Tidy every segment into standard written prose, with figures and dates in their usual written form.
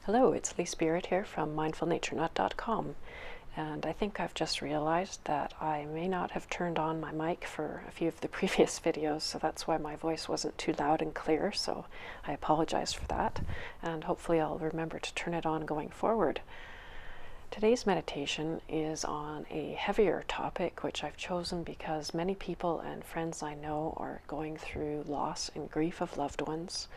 Hello, it's Lee Spirit here from mindfulnaturenut.com, and I think I've just realized that I may not have turned on my mic for a few of the previous videos, so that's why my voice wasn't too loud and clear, so I apologize for that, and hopefully I'll remember to turn it on going forward. Today's meditation is on a heavier topic, which I've chosen because many people and friends I know are going through loss and grief of loved ones.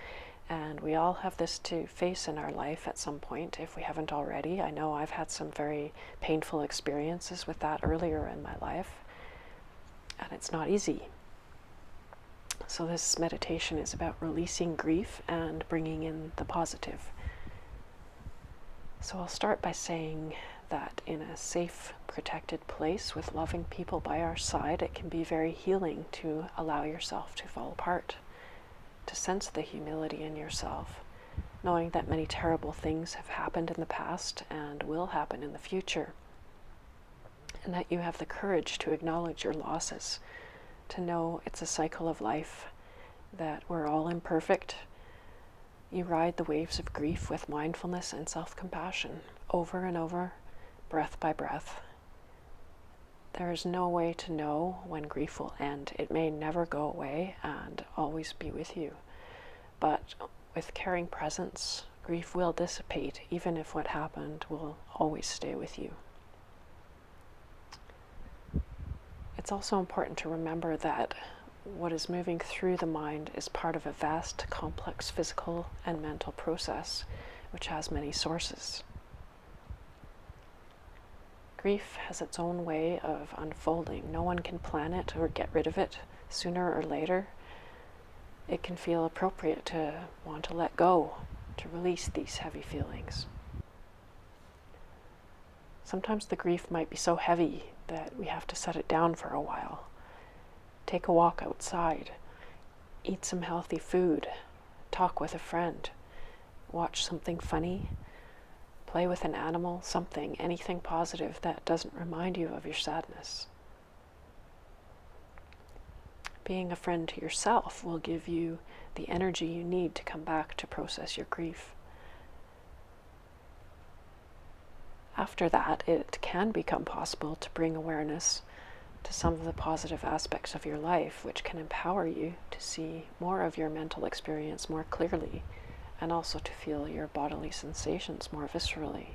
And we all have this to face in our life at some point, if we haven't already. I know I've had some very painful experiences with that earlier in my life, and it's not easy. So this meditation is about releasing grief and bringing in the positive. So I'll start by saying that in a safe, protected place with loving people by our side, it can be very healing to allow yourself to fall apart, to sense the humility in yourself, knowing that many terrible things have happened in the past and will happen in the future, and that you have the courage to acknowledge your losses, to know it's a cycle of life, that we're all imperfect. You ride the waves of grief with mindfulness and self-compassion, over and over, breath by breath. There is no way to know when grief will end. It may never go away and always be with you. But with caring presence, grief will dissipate, even if what happened will always stay with you. It's also important to remember that what is moving through the mind is part of a vast, complex physical and mental process, which has many sources. Grief has its own way of unfolding. No one can plan it or get rid of it. Sooner or later, it can feel appropriate to want to let go, to release these heavy feelings. Sometimes the grief might be so heavy that we have to set it down for a while. Take a walk outside, eat some healthy food, talk with a friend, watch something funny, play with an animal, anything positive that doesn't remind you of your sadness. Being a friend to yourself will give you the energy you need to come back to process your grief. After that, it can become possible to bring awareness to some of the positive aspects of your life, which can empower you to see more of your mental experience more clearly, and also to feel your bodily sensations more viscerally.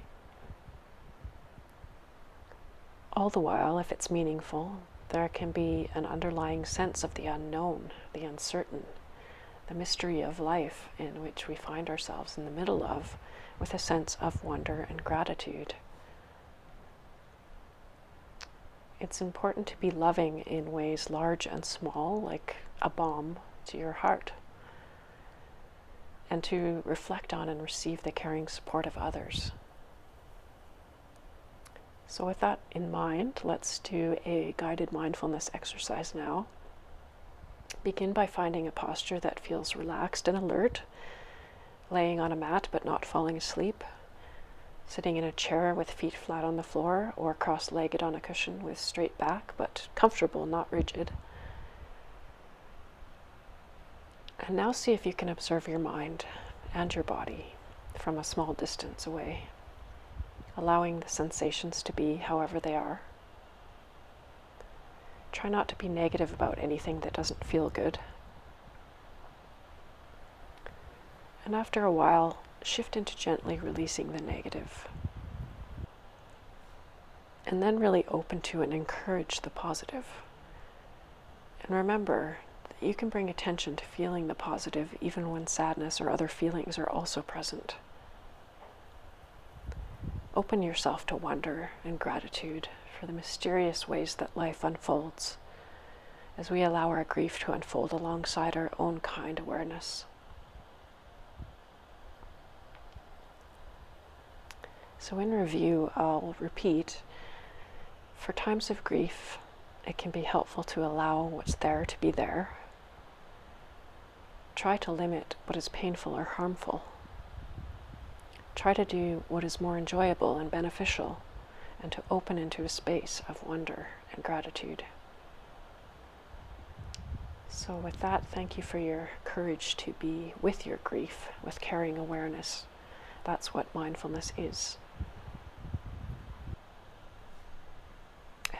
All the while, if it's meaningful, there can be an underlying sense of the unknown, the uncertain, the mystery of life in which we find ourselves in the middle of, with a sense of wonder and gratitude. It's important to be loving in ways large and small, like a balm to your heart, and to reflect on and receive the caring support of others. So with that in mind, let's do a guided mindfulness exercise now. Begin by finding a posture that feels relaxed and alert, laying on a mat but not falling asleep, sitting in a chair with feet flat on the floor, or cross-legged on a cushion with straight back but comfortable, not rigid. And now see if you can observe your mind and your body from a small distance away, allowing the sensations to be however they are. Try not to be negative about anything that doesn't feel good. And after a while, shift into gently releasing the negative. And then really open to and encourage the positive. And remember, you can bring attention to feeling the positive even when sadness or other feelings are also present. Open yourself to wonder and gratitude for the mysterious ways that life unfolds as we allow our grief to unfold alongside our own kind awareness. So in review, I'll repeat, for times of grief, it can be helpful to allow what's there to be there. Try to limit what is painful or harmful. Try to do what is more enjoyable and beneficial, and to open into a space of wonder and gratitude. So with that, thank you for your courage to be with your grief, with caring awareness, That's what mindfulness is.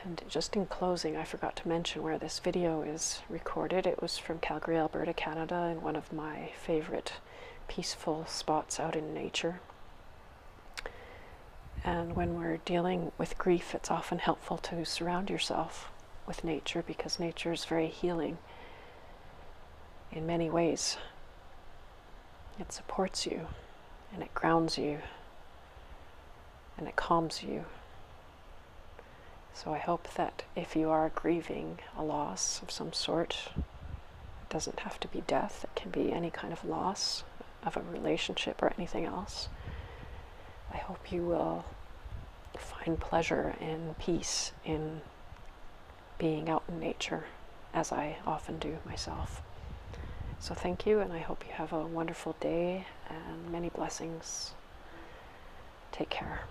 And just in closing, I forgot to mention where this video is recorded. It was from Calgary, Alberta, Canada, in one of my favorite peaceful spots out in nature. And when we're dealing with grief, it's often helpful to surround yourself with nature, because nature is very healing in many ways. It supports you, and it grounds you, and it calms you. So I hope that if you are grieving a loss of some sort, it doesn't have to be death, it can be any kind of loss of a relationship or anything else. I hope you will find pleasure and peace in being out in nature, as I often do myself. So thank you, and I hope you have a wonderful day and many blessings. Take care.